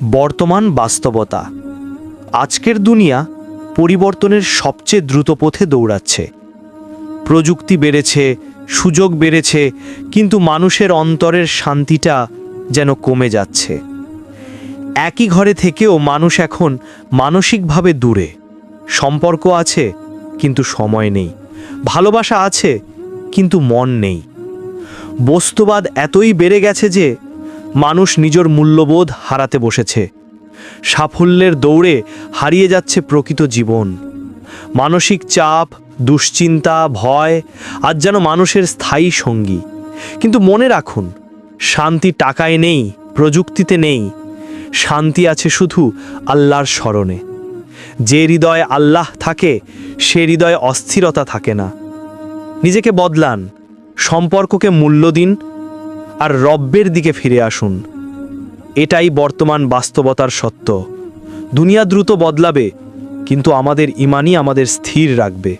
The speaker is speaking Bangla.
বর্তমান বাস্তবতা। আজকের দুনিয়া পরিবর্তনের সবচেয়ে দ্রুত পথে দৌড়াচ্ছে। প্রযুক্তি বেড়েছে, সুযোগ বেড়েছে, কিন্তু মানুষের অন্তরের শান্তিটা যেন কমে যাচ্ছে। একই ঘরে থেকেও মানুষ এখন মানসিকভাবে দূরে। সম্পর্ক আছে কিন্তু সময় নেই, ভালোবাসা আছে কিন্তু মন নেই। বস্তুবাদ এতই বেড়ে গেছে যে মানুষ নিজের মূল্যবোধ হারাতে বসেছে। সাফল্যের দৌড়ে হারিয়ে যাচ্ছে প্রকৃত জীবন। মানসিক চাপ, দুশ্চিন্তা, ভয় আজ যেন মানুষের স্থায়ী সঙ্গী। কিন্তু মনে রাখুন, শান্তি টাকায় নেই, প্রযুক্তিতে নেই। শান্তি আছে শুধু আল্লাহর স্মরণে। যে হৃদয়ে আল্লাহ থাকে সে হৃদয়ে অস্থিরতা থাকে না। নিজেকে বদলান, সম্পর্ককে মূল্য দিন, আর রব্বের দিকে ফিরে আসুন। এটাই বর্তমান বাস্তবতার সত্য। দুনিয়া দ্রুত বদলাবে, কিন্তু আমাদের ঈমানই আমাদের স্থির রাখবে।